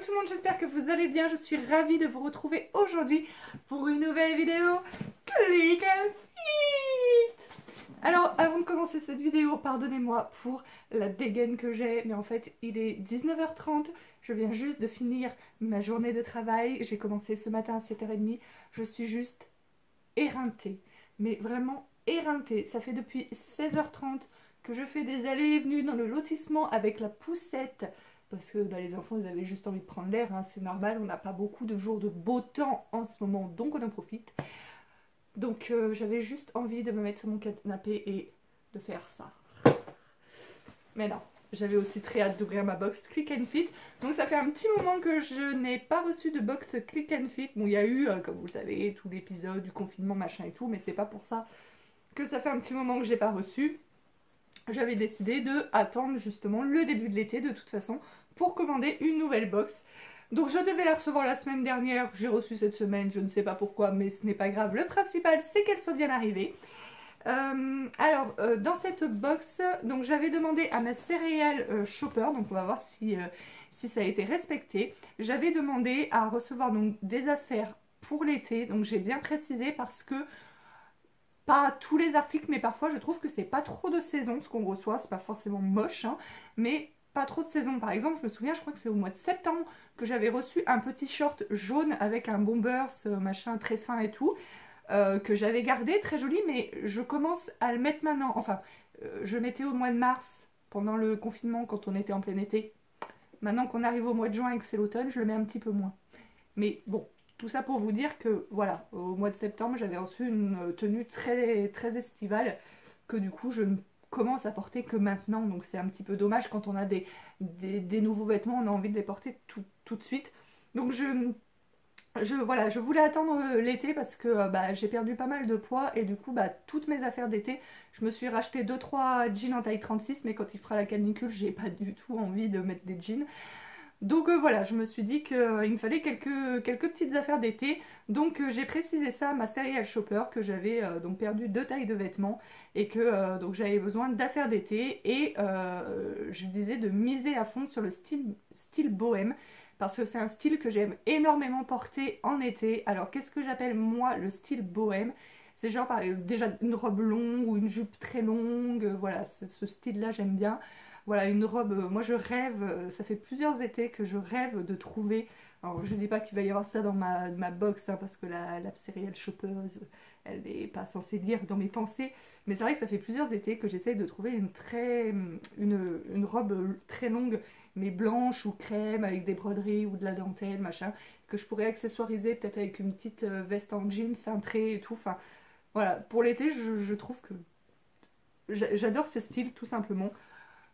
tout le monde, j'espère que vous allez bien. Je suis ravie de vous retrouver aujourd'hui pour une nouvelle vidéo Click and Fit. Alors avant de commencer cette vidéo, pardonnez-moi pour la dégaine que j'ai, mais en fait il est 19h30, je viens juste de finir ma journée de travail, j'ai commencé ce matin à 7h30, je suis juste éreintée, mais vraiment éreintée. Ça fait depuis 16h30 que je fais des allées et venues dans le lotissement avec la poussette, parce que bah, les enfants ils avaient juste envie de prendre l'air, hein, c'est normal, on n'a pas beaucoup de jours de beau temps en ce moment, donc on en profite. Donc j'avais juste envie de me mettre sur mon canapé et de faire ça. Mais non, j'avais aussi très hâte d'ouvrir ma box Click and Fit. Donc ça fait un petit moment que je n'ai pas reçu de box Click and Fit. Bon, il y a eu, comme vous le savez, tout l'épisode du confinement, machin et tout, mais c'est pas pour ça que ça fait un petit moment que j'ai pas reçu. J'avais décidé de attendre justement le début de l'été de toute façon pour commander une nouvelle box. Donc je devais la recevoir la semaine dernière, j'ai reçu cette semaine, je ne sais pas pourquoi, mais ce n'est pas grave. Le principal, c'est qu'elle soit bien arrivée. Dans cette box, donc j'avais demandé à ma céréale shopper, donc on va voir si ça a été respecté. J'avais demandé à recevoir donc des affaires pour l'été, donc j'ai bien précisé parce que pas tous les articles, mais parfois je trouve que c'est pas trop de saison ce qu'on reçoit, c'est pas forcément moche, hein, mais pas trop de saison. Par exemple, je me souviens, je crois que c'est au mois de septembre que j'avais reçu un petit short jaune avec un bombers, machin très fin et tout, que j'avais gardé, très joli, mais je commence à le mettre maintenant. Enfin, je mettais au mois de mars, pendant le confinement, quand on était en plein été. Maintenant qu'on arrive au mois de juin et que c'est l'automne, je le mets un petit peu moins. Mais bon, tout ça pour vous dire que, voilà, au mois de septembre, j'avais reçu une tenue très, très estivale, que du coup, je ne commence à porter que maintenant. Donc c'est un petit peu dommage quand on a des nouveaux vêtements, on a envie de les porter tout de suite. Donc voilà, je voulais attendre l'été parce que bah, j'ai perdu pas mal de poids et du coup bah, toutes mes affaires d'été, je me suis racheté 2-3 jeans en taille 36, mais quand il fera la canicule, j'ai pas du tout envie de mettre des jeans. Donc voilà, je me suis dit qu'il me fallait quelques petites affaires d'été. Donc j'ai précisé ça à ma céréale shopper que j'avais donc perdu 2 tailles de vêtements et que donc j'avais besoin d'affaires d'été et je disais de miser à fond sur le style bohème parce que c'est un style que j'aime énormément porter en été. Alors qu'est-ce que j'appelle moi le style bohème? C'est genre déjà une robe longue ou une jupe très longue, voilà, ce style-là j'aime bien. Voilà, une robe, moi je rêve, ça fait plusieurs étés que je rêve de trouver, alors je dis pas qu'il va y avoir ça dans ma box, hein, parce que la céréale chopeuse, elle n'est pas censée lire dans mes pensées, mais c'est vrai que ça fait plusieurs étés que j'essaye de trouver une robe très longue, mais blanche ou crème, avec des broderies ou de la dentelle, machin, que je pourrais accessoiriser peut-être avec une petite veste en jean cintrée et tout, enfin voilà, pour l'été je trouve que j'adore ce style tout simplement.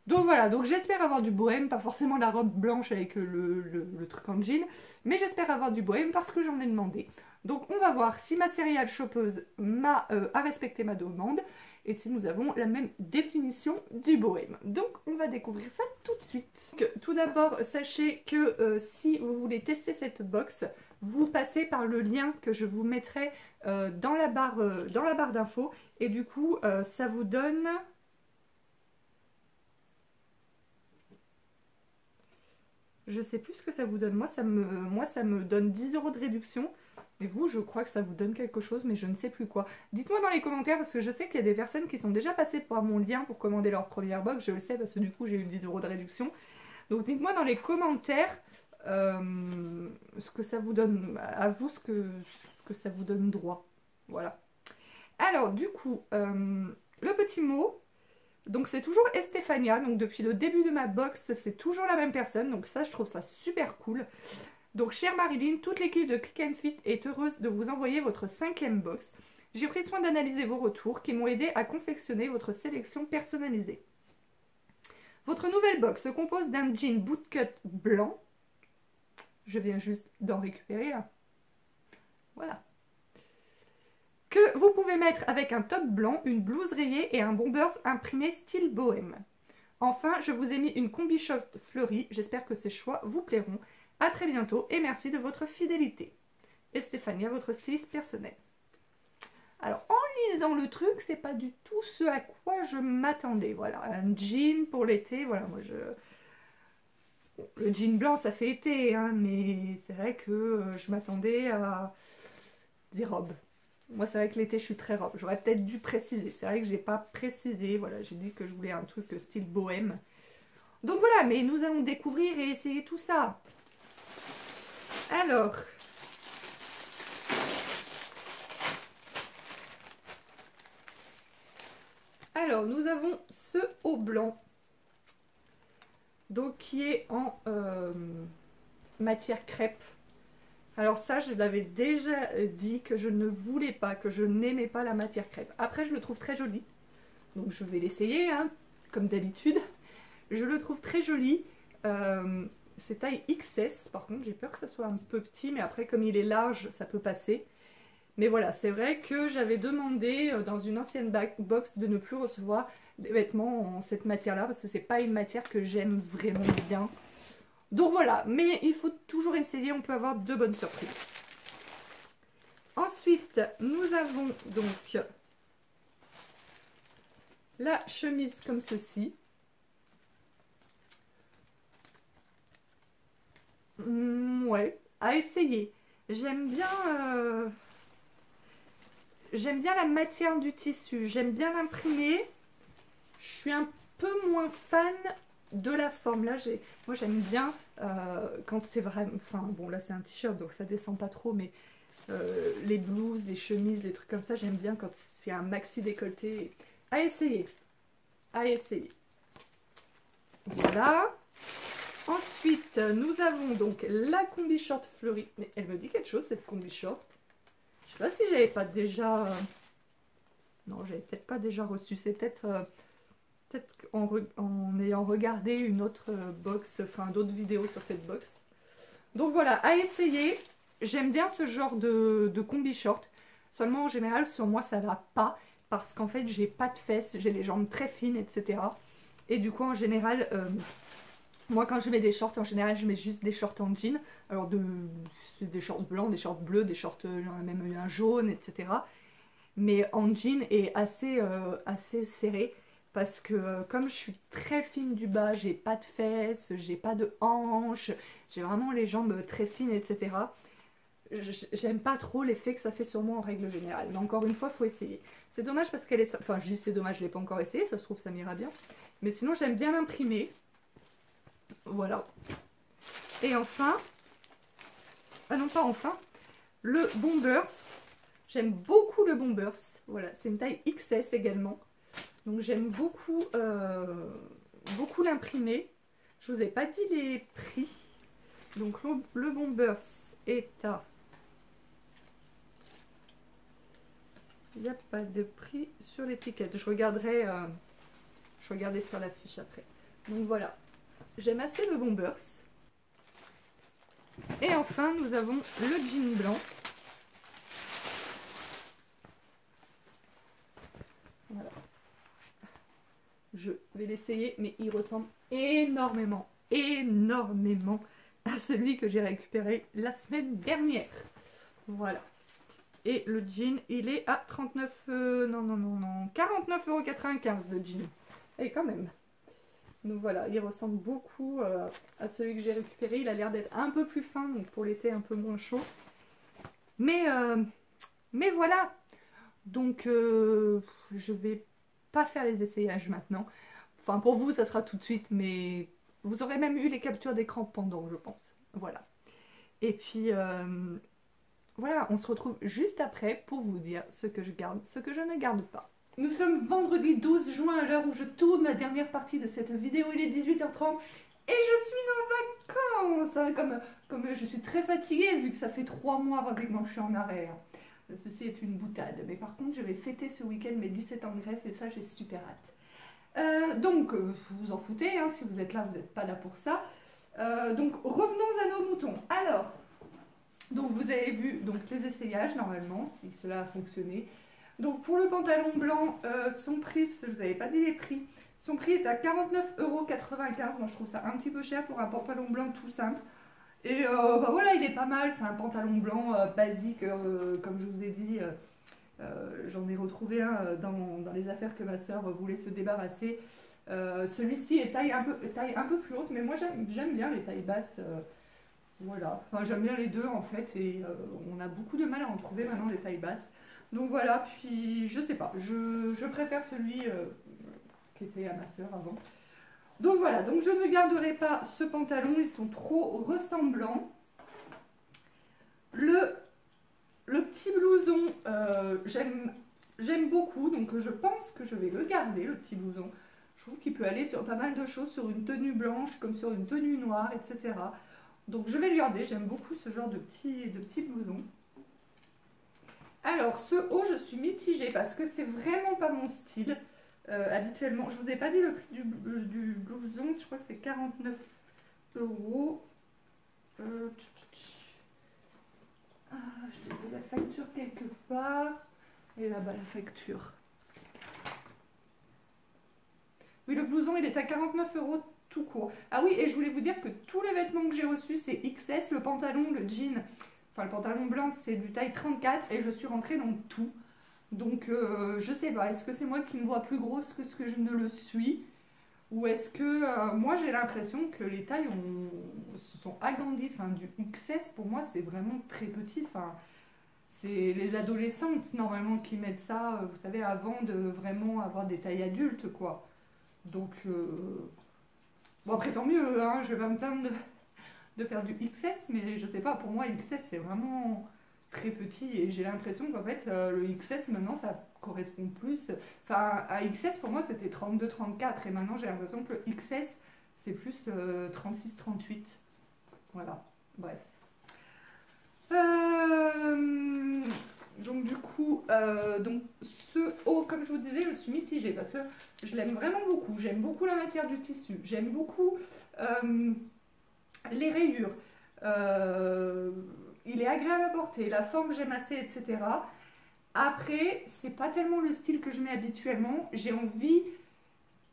Donc voilà, donc j'espère avoir du bohème, pas forcément la robe blanche avec le truc en jean, mais j'espère avoir du bohème parce que j'en ai demandé. Donc on va voir si ma céréale chopeuse a respecté ma demande et si nous avons la même définition du bohème. Donc on va découvrir ça tout de suite. Donc, tout d'abord, sachez que si vous voulez tester cette box, vous passez par le lien que je vous mettrai dans la barre d'infos et du coup ça vous donne... Je sais plus ce que ça vous donne. Moi, ça me donne 10 € de réduction. Et vous, je crois que ça vous donne quelque chose, mais je ne sais plus quoi. Dites-moi dans les commentaires, parce que je sais qu'il y a des personnes qui sont déjà passées par mon lien pour commander leur première box. Je le sais parce que du coup, j'ai eu 10 € de réduction. Donc dites-moi dans les commentaires ce que ça vous donne. À vous ce que ça vous donne droit. Voilà. Alors, du coup, le petit mot... Donc c'est toujours Estefania, donc depuis le début de ma box, c'est toujours la même personne, donc ça je trouve ça super cool. Donc chère Marilyn, toute l'équipe de Click and Fit est heureuse de vous envoyer votre 5e box. J'ai pris soin d'analyser vos retours qui m'ont aidé à confectionner votre sélection personnalisée. Votre nouvelle box se compose d'un jean bootcut blanc. Je viens juste d'en récupérer un. Voilà. Que vous pouvez mettre avec un top blanc, une blouse rayée et un bombers imprimé style bohème. Enfin, je vous ai mis une combi short fleurie. J'espère que ces choix vous plairont. A très bientôt et merci de votre fidélité. Et Stéphania, votre styliste personnel. Alors, en lisant le truc, c'est pas du tout ce à quoi je m'attendais. Voilà, un jean pour l'été. Voilà, moi Bon, le jean blanc, ça fait été, hein, mais c'est vrai que je m'attendais à des robes. Moi, c'est vrai que l'été, je suis très robe. J'aurais peut-être dû préciser. C'est vrai que j'ai pas précisé. Voilà, j'ai dit que je voulais un truc style bohème. Donc voilà, mais nous allons découvrir et essayer tout ça. Alors, nous avons ce haut blanc, donc qui est en matière crêpe. Alors ça, je l'avais déjà dit que je ne voulais pas, que je n'aimais pas la matière crêpe. Après, je le trouve très joli, donc je vais l'essayer, hein, comme d'habitude. Je le trouve très joli. C'est taille XS, par contre, j'ai peur que ça soit un peu petit, mais après, comme il est large, ça peut passer. Mais voilà, c'est vrai que j'avais demandé dans une ancienne box de ne plus recevoir des vêtements en cette matière-là, parce que c'est pas une matière que j'aime vraiment bien. Donc voilà, mais il faut toujours essayer, on peut avoir de bonnes surprises. Ensuite, nous avons donc la chemise comme ceci. Ouais, à essayer. J'aime bien la matière du tissu, j'aime bien l'imprimer. Je suis un peu moins fan de la forme. Là, moi j'aime bien quand c'est vraiment... Enfin bon, là c'est un t-shirt donc ça descend pas trop, mais les blouses, les chemises, les trucs comme ça, j'aime bien quand c'est un maxi décolleté. À essayer. À essayer. Voilà. Ensuite, nous avons donc la combi short fleurie. Mais elle me dit quelque chose cette combi short. Je sais pas si j'avais pas déjà... Non, j'avais peut-être pas déjà reçu. C'est peut-être en ayant regardé une autre box, enfin d'autres vidéos sur cette box. Donc voilà, à essayer. J'aime bien ce genre de combi short. Seulement en général sur moi ça va pas. Parce qu'en fait j'ai pas de fesses, j'ai les jambes très fines, etc. Et du coup en général... moi, quand je mets des shorts, en général, je mets juste des shorts en jean. Alors, des shorts blancs, des shorts bleus, des shorts, j'en ai même eu un jaune, etc. Mais en jean et assez serré. Parce que comme je suis très fine du bas, j'ai pas de fesses, j'ai pas de hanches, j'ai vraiment les jambes très fines, etc. J'aime pas trop l'effet que ça fait sur moi en règle générale. Mais encore une fois, il faut essayer. C'est dommage parce qu'elle est... Enfin, je dis c'est dommage, je l'ai pas encore essayé, ça se trouve ça m'ira bien. Mais sinon, j'aime bien l'imprimer. Voilà. Et enfin, ah non pas enfin, le Bombers. J'aime beaucoup le Bombers. Voilà, c'est une taille XS également. Donc j'aime beaucoup, beaucoup l'imprimer. Je vous ai pas dit les prix. Donc le Bombers est à... Il n'y a pas de prix sur l'étiquette. Je regarderai sur la fiche après. Donc voilà. J'aime assez le Bombers. Et enfin, nous avons le jean blanc. Voilà. Je vais l'essayer, mais il ressemble énormément, énormément à celui que j'ai récupéré la semaine dernière. Voilà. Et le jean, il est à 39... non, 49,95 € le jean. Et quand même. Donc voilà, il ressemble beaucoup à celui que j'ai récupéré. Il a l'air d'être un peu plus fin, donc pour l'été un peu moins chaud. Mais voilà. Donc je vais pas faire les essayages maintenant. Enfin pour vous ça sera tout de suite, mais vous aurez même eu les captures d'écran pendant, je pense. Voilà. Et puis voilà, on se retrouve juste après pour vous dire ce que je garde, ce que je ne garde pas. Nous sommes vendredi 12 juin à l'heure où je tourne la dernière partie de cette vidéo, il est 18h30 et je suis en vacances, hein, comme je suis très fatiguée vu que ça fait 3 mois pratiquement que je suis en arrêt. Hein. Ceci est une boutade, mais par contre je vais fêter ce week-end mes 17 ans de greffe et ça j'ai super hâte. Donc vous vous en foutez, hein, si vous êtes là, vous n'êtes pas là pour ça. Donc revenons à nos moutons. Alors, donc vous avez vu donc, les essayages normalement, si cela a fonctionné. Donc pour le pantalon blanc, son prix, parce que je ne vous avais pas dit les prix, son prix est à 49,95 €. Moi je trouve ça un petit peu cher pour un pantalon blanc tout simple. Et bah voilà, il est pas mal, c'est un pantalon blanc basique, comme je vous ai dit, j'en ai retrouvé un dans les affaires que ma soeur voulait se débarrasser. Celui-ci est taille un peu plus haute, mais moi j'aime bien les tailles basses. Voilà, enfin, j'aime bien les deux en fait, et on a beaucoup de mal à en trouver maintenant des tailles basses. Donc voilà, puis je sais pas, je préfère celui qui était à ma soeur avant. Donc voilà, donc je ne garderai pas ce pantalon, ils sont trop ressemblants. Le petit blouson, j'aime beaucoup, donc je pense que je vais le garder, le petit blouson. Je trouve qu'il peut aller sur pas mal de choses, sur une tenue blanche, comme sur une tenue noire, etc. Donc je vais le garder, j'aime beaucoup ce genre de petit blouson. Alors ce haut, je suis mitigée parce que c'est vraiment pas mon style. Habituellement, je vous ai pas dit le prix du blouson, je crois que c'est 49 euros. Ah, j'ai la facture quelque part. Et là-bas la facture. Oui, le blouson il est à 49 euros tout court. Ah oui, et je voulais vous dire que tous les vêtements que j'ai reçus c'est XS, le pantalon, le jean, enfin le pantalon blanc c'est du taille 34 et je suis rentrée dans tout. Donc je sais pas, est-ce que c'est moi qui me vois plus grosse que ce que je ne le suis? Ou est-ce que moi j'ai l'impression que les tailles se sont agrandies, enfin du XS pour moi c'est vraiment très petit, enfin c'est les adolescentes normalement qui mettent ça, vous savez, avant de vraiment avoir des tailles adultes quoi. Donc bon après tant mieux, hein, je vais pas me plaindre de faire du XS, mais je sais pas, pour moi XS c'est vraiment très petit et j'ai l'impression qu'en fait le XS maintenant ça correspond plus, enfin à XS pour moi c'était 32-34 et maintenant j'ai l'impression que le XS c'est plus 36-38, voilà, bref. Donc du coup, donc ce haut, comme je vous disais, je suis mitigée parce que je l'aime vraiment beaucoup. J'aime beaucoup la matière du tissu. J'aime beaucoup les rayures. Il est agréable à porter. La forme, j'aime assez, etc. Après, c'est pas tellement le style que je mets habituellement. J'ai envie...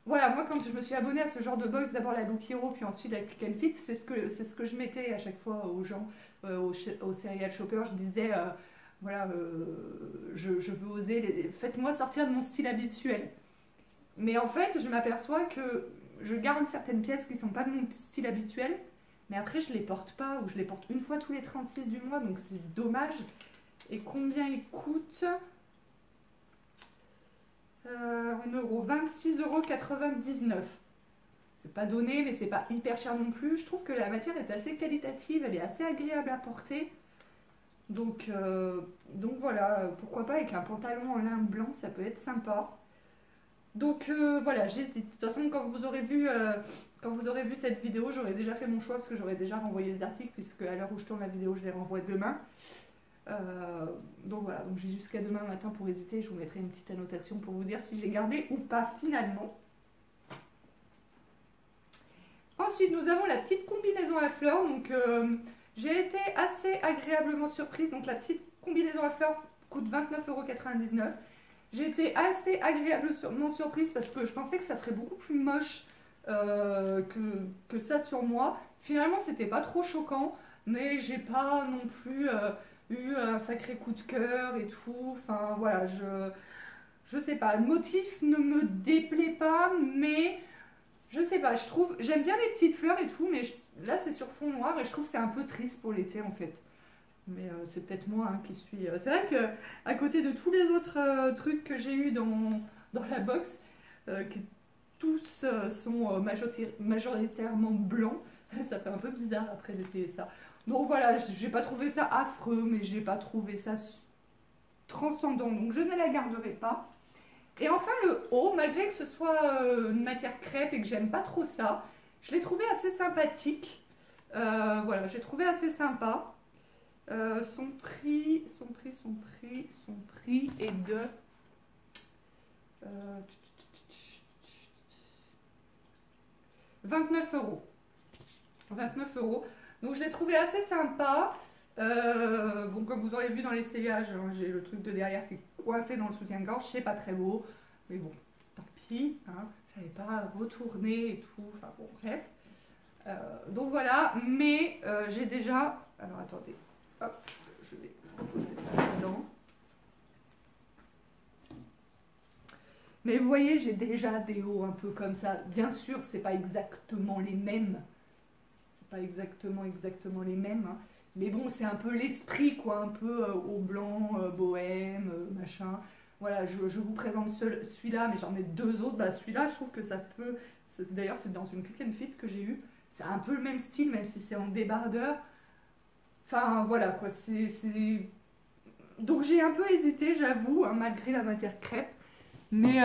Voilà, moi quand je me suis abonnée à ce genre de box, d'abord la Look Hero, puis ensuite la Click and Fit, c'est ce que je mettais à chaque fois aux gens, aux serial shoppers. Je disais, voilà, je veux oser, faites-moi sortir de mon style habituel. Mais en fait, je m'aperçois que je garde certaines pièces qui ne sont pas de mon style habituel, mais après je les porte pas, ou je les porte une fois tous les 36 du mois, donc c'est dommage. Et combien ils coûtent? En euros, 26,99 €. C'est pas donné, mais c'est pas hyper cher non plus. Je trouve que la matière est assez qualitative, elle est assez agréable à porter. Donc voilà, pourquoi pas avec un pantalon en lin blanc, ça peut être sympa. Donc voilà, j'hésite. De toute façon, quand vous aurez vu cette vidéo, j'aurai déjà fait mon choix parce que j'aurai déjà renvoyé les articles, puisque à l'heure où je tourne la vidéo, je les renvoie demain. Donc voilà, donc j'ai jusqu'à demain matin pour hésiter. Je vous mettrai une petite annotation pour vous dire si j'ai gardé ou pas finalement. Ensuite, nous avons la petite combinaison à fleurs. Donc j'ai été assez agréablement surprise. Donc la petite combinaison à fleurs coûte 29,99 €. J'ai été assez agréablement surprise parce que je pensais que ça ferait beaucoup plus moche que ça sur moi. Finalement, c'était pas trop choquant, mais j'ai pas non plus eu un sacré coup de cœur et tout. Enfin voilà, je sais pas. Le motif ne me déplaît pas, mais je sais pas. J'aime bien les petites fleurs et tout, mais là c'est sur fond noir et je trouve que c'est un peu triste pour l'été en fait. Mais c'est peut-être moi hein, qui suis... C'est vrai que à côté de tous les autres trucs que j'ai eu dans la box, qui tous sont majoritairement blancs, ça fait un peu bizarre après d'essayer ça. Donc voilà, j'ai pas trouvé ça affreux, mais j'ai pas trouvé ça transcendant, donc je ne la garderai pas. Et enfin le haut, malgré que ce soit une matière crêpe et que j'aime pas trop ça, je l'ai trouvé assez sympathique. Voilà, j'ai trouvé assez sympa. Son prix est de 29 euros. 29 euros. Donc je l'ai trouvé assez sympa. Bon, comme vous aurez vu dans l'essayage, hein, j'ai le truc de derrière qui est coincé dans le soutien-gorge. C'est pas très beau. Mais bon, tant pis. Hein, j'avais pas retourné et tout. Enfin bon, bref. Donc voilà. Mais j'ai déjà... Alors attendez. Hop, je vais poser ça là-dedans. Mais vous voyez, j'ai déjà des hauts un peu comme ça. Bien sûr, c'est pas exactement les mêmes. C'est pas exactement les mêmes, hein. Mais bon, c'est un peu l'esprit, quoi. Un peu haut blanc, bohème, machin. Voilà, je vous présente celui-là, mais j'en ai deux autres. Bah, celui-là, je trouve que ça peut... D'ailleurs, c'est dans une Click and Fit que j'ai eu. C'est un peu le même style, même si c'est en débardeur. Enfin, voilà, quoi. Donc j'ai un peu hésité, j'avoue, hein, malgré la matière crêpe. Mais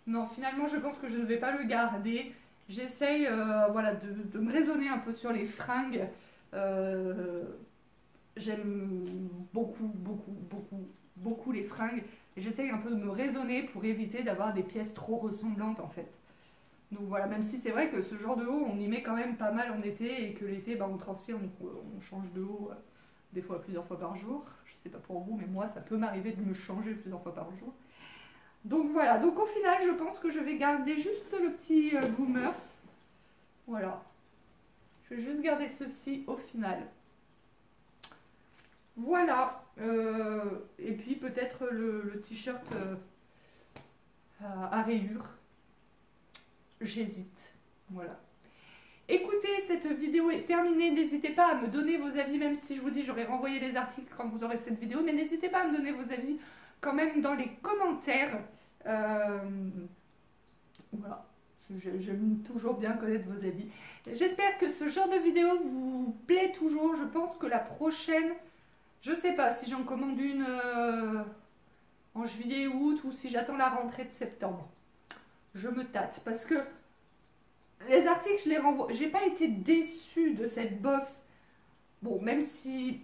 non, finalement, je pense que je ne vais pas le garder. J'essaye voilà, de me raisonner un peu sur les fringues. Euh, J'aime beaucoup les fringues. Et j'essaye un peu de me raisonner pour éviter d'avoir des pièces trop ressemblantes, en fait. Donc voilà, même si c'est vrai que ce genre de haut, on y met quand même pas mal en été et que l'été, bah, on transpire, on change de haut des fois plusieurs fois par jour. Je sais pas pour vous, mais moi, ça peut m'arriver de me changer plusieurs fois par jour. Donc voilà, donc au final, je pense que je vais garder juste le petit Boomers. Voilà. Je vais juste garder ceci au final. Voilà. Et puis peut-être le t-shirt à rayures. J'hésite. Voilà. Écoutez, cette vidéo est terminée. N'hésitez pas à me donner vos avis, même si je vous dis j'aurai renvoyé les articles quand vous aurez cette vidéo. Mais n'hésitez pas à me donner vos avis quand même dans les commentaires. Voilà. J'aime toujours bien connaître vos avis. J'espère que ce genre de vidéo vous plaît toujours. Je pense que la prochaine, je sais pas si j'en commande une en juillet ou août ou si j'attends la rentrée de septembre. Je me tâte parce que les articles, je les renvoie. J'ai pas été déçue de cette box. Bon, même si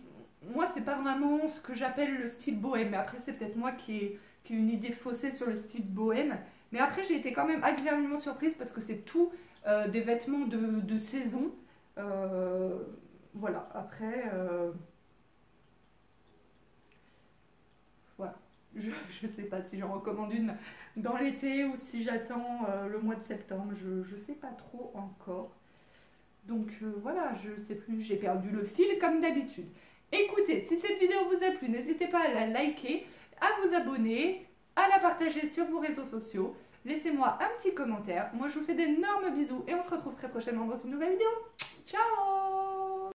moi, c'est pas vraiment ce que j'appelle le style bohème. Mais après, c'est peut-être moi qui ai une idée faussée sur le style bohème. Mais après, j'ai été quand même agréablement surprise parce que c'est tout des vêtements de saison. Voilà, après, voilà. Je sais pas si j'en recommande une dans l'été ou si j'attends le mois de septembre. Je sais pas trop encore. Donc voilà, je sais plus, j'ai perdu le fil comme d'habitude. Écoutez, si cette vidéo vous a plu, n'hésitez pas à la liker, à vous abonner, à la partager sur vos réseaux sociaux. Laissez-moi un petit commentaire. Moi, je vous fais d'énormes bisous et on se retrouve très prochainement dans une nouvelle vidéo. Ciao!